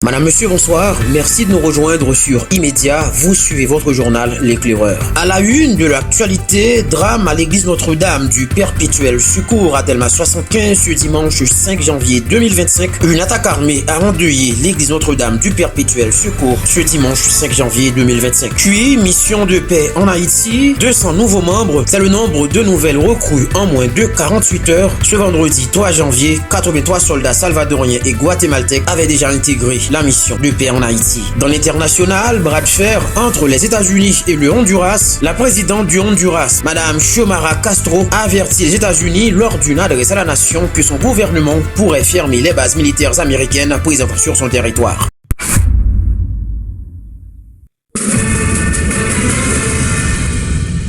Madame, monsieur, bonsoir. Merci de nous rejoindre sur Immédiat. Vous suivez votre journal L'éclaireur. À la une de l'actualité, drame à l'église Notre-Dame du Perpétuel Secours à Delmas 75 ce dimanche 5 janvier 2025. Une attaque armée a endeuillé l'église Notre-Dame du Perpétuel Secours ce dimanche 5 janvier 2025. Puis, mission de paix en Haïti, 200 nouveaux membres. C'est le nombre de nouvelles recrues en moins de 48 heures. Ce vendredi 3 janvier, 83 soldats salvadoriens et guatémaltèques avaient déjà intégré la mission de paix en Haïti. Dans l'international, bras de fer entre les États-Unis et le Honduras, la présidente du Honduras, Madame Xiomara Castro, a averti les États-Unis lors d'une adresse à la nation que son gouvernement pourrait fermer les bases militaires américaines présentes sur son territoire.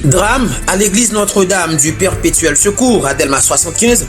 Drame à l'église Notre-Dame du Perpétuel Secours à Delmas 75.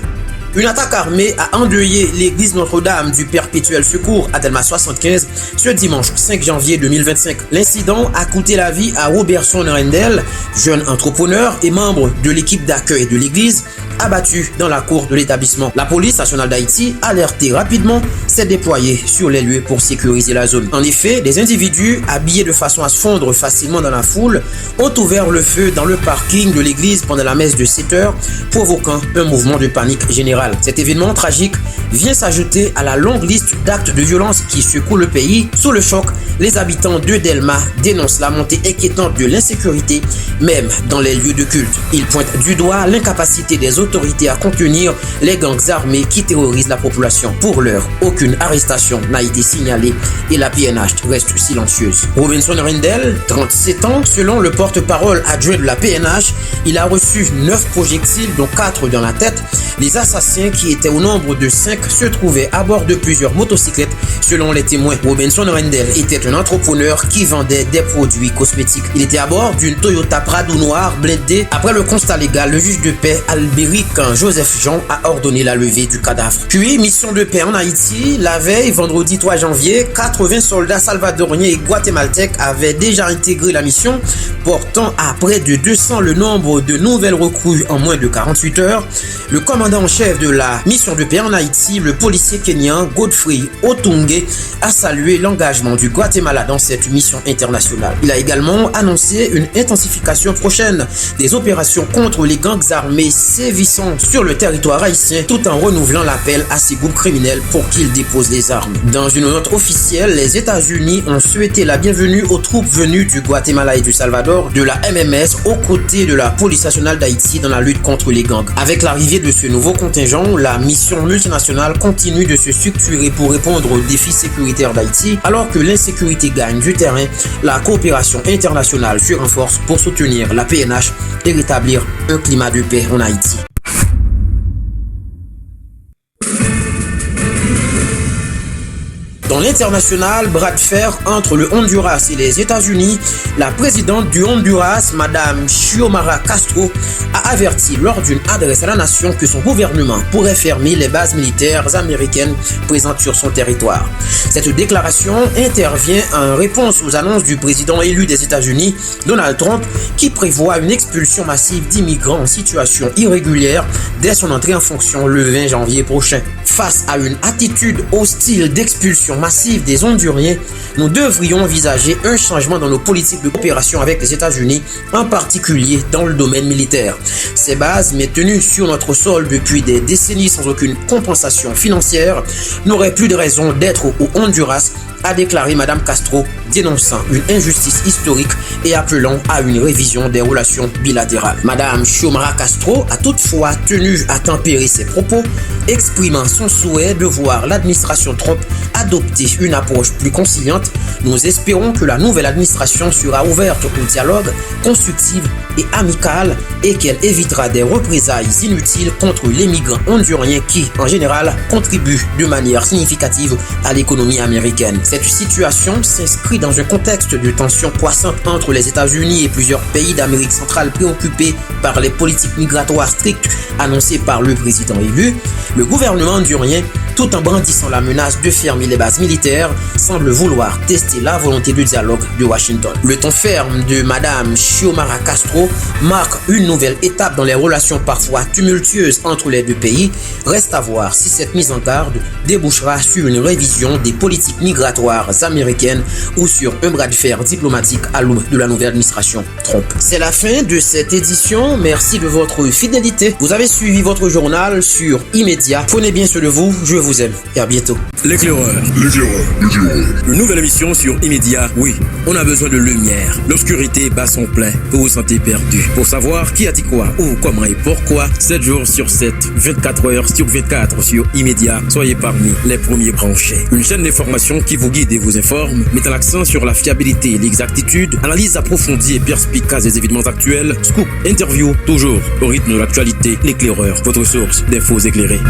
Une attaque armée a endeuillé l'église Notre-Dame du Perpétuel Secours à Delmas 75 ce dimanche 5 janvier 2025. L'incident a coûté la vie à Robertson Rendel, jeune entrepreneur et membre de l'équipe d'accueil de l'église, abattu dans la cour de l'établissement. La police nationale d'Haïti, alertée rapidement, s'est déployée sur les lieux pour sécuriser la zone. En effet, des individus habillés de façon à se fondre facilement dans la foule ont ouvert le feu dans le parking de l'église pendant la messe de 7 heures, provoquant un mouvement de panique générale. Cet événement tragique vient s'ajouter à la longue liste d'actes de violence qui secouent le pays. Sous le choc, les habitants de Delmas dénoncent la montée inquiétante de l'insécurité, même dans les lieux de culte. Ils pointent du doigt l'incapacité des autorités à contenir les gangs armés qui terrorisent la population. Pour l'heure, aucune arrestation n'a été signalée et la PNH reste silencieuse. Robinson Rendel, 37 ans, selon le porte-parole adjoint de la PNH, il a reçu 9 projectiles, dont 4 dans la tête. Les assassins, qui étaient au nombre de 5, se trouvaient à bord de plusieurs motocyclettes, selon les témoins. Robinson Rendel était un entrepreneur qui vendait des produits cosmétiques. Il était à bord d'une Toyota Prado noire blindée. Après le constat légal, le juge de paix Albéric Joseph Jean a ordonné la levée du cadavre. Puis, mission de paix en Haïti, la veille, vendredi 3 janvier, 80 soldats salvadoriens et guatémaltèques avaient déjà intégré la mission, portant à près de 200 le nombre de nouvelles recrues en moins de 48 heures. Le commandant en chef de la mission de paix en Haïti, le policier kenyan Godfrey Otunge, a salué l'engagement du Guatemala dans cette mission internationale. Il a également annoncé une intensification prochaine des opérations contre les gangs armés sévissant sur le territoire haïtien, tout en renouvelant l'appel à ces groupes criminels pour qu'ils déposent les armes. Dans une note officielle, les États-Unis ont souhaité la bienvenue aux troupes venues du Guatemala et du Salvador, de la MMS, aux côtés de la police nationale d'Haïti dans la lutte contre les gangs. Avec l'arrivée de ce nouveau contingent, la mission multinationale continue de se structurer pour répondre aux défis sécuritaires d'Haïti. Alors que l'insécurité gagne du terrain, la coopération internationale se renforce pour soutenir la PNH et rétablir un climat de paix en Haïti. Dans l'international, bras de fer entre le Honduras et les États-Unis, la présidente du Honduras, Madame Xiomara Castro, a averti lors d'une adresse à la nation que son gouvernement pourrait fermer les bases militaires américaines présentes sur son territoire. Cette déclaration intervient en réponse aux annonces du président élu des États-Unis, Donald Trump, qui prévoit une expulsion massive d'immigrants en situation irrégulière dès son entrée en fonction le 20 janvier prochain. Face à une attitude hostile d'expulsion massive des Honduriens, nous devrions envisager un changement dans nos politiques de coopération avec les États-Unis, en particulier dans le domaine militaire. Ces bases, maintenues sur notre sol depuis des décennies sans aucune compensation financière, n'auraient plus de raison d'être au Honduras, a déclaré Madame Castro, dénonçant une injustice historique et appelant à une révision des relations bilatérales. Madame Xiomara Castro a toutefois tenu à tempérer ses propos, exprimant son souhait de voir l'administration Trump adopter une approche plus conciliante. Nous espérons que la nouvelle administration sera ouverte au dialogue, constructive et amicale, et qu'elle évitera des représailles inutiles contre les migrants honduriens qui, en général, contribuent de manière significative à l'économie américaine. Cette situation s'inscrit dans un contexte de tensions croissantes entre les États-Unis et plusieurs pays d'Amérique centrale préoccupés par les politiques migratoires strictes annoncées par le président élu. Le gouvernement hondurien, tout tout en brandissant la menace de fermer les bases militaires, semble vouloir tester la volonté de dialogue de Washington. Le ton ferme de Madame Xiomara Castro marque une nouvelle étape dans les relations parfois tumultueuses entre les deux pays. Reste à voir si cette mise en garde débouchera sur une révision des politiques migratoires américaines ou sur un bras de fer diplomatique à l'aube de la nouvelle administration Trump. C'est la fin de cette édition. Merci de votre fidélité. Vous avez suivi votre journal sur Immédiat. Prenez bien soin de vous. Je vous aime et à bientôt. L'éclaireur. Une nouvelle émission sur Immédiat. Oui, on a besoin de lumière. L'obscurité bat son plein. Vous vous sentez perdu. Pour savoir qui a dit quoi, où, comment et pourquoi, 7 jours sur 7, 24 heures sur 24 sur Immédiat. Soyez parmi les premiers branchés. Une chaîne d'information qui vous guide et vous informe, mettant l'accent sur la fiabilité et l'exactitude, analyse approfondie et perspicace des événements actuels, scoop, interview, toujours au rythme de l'actualité. L'éclaireur, votre source d'infos éclairées.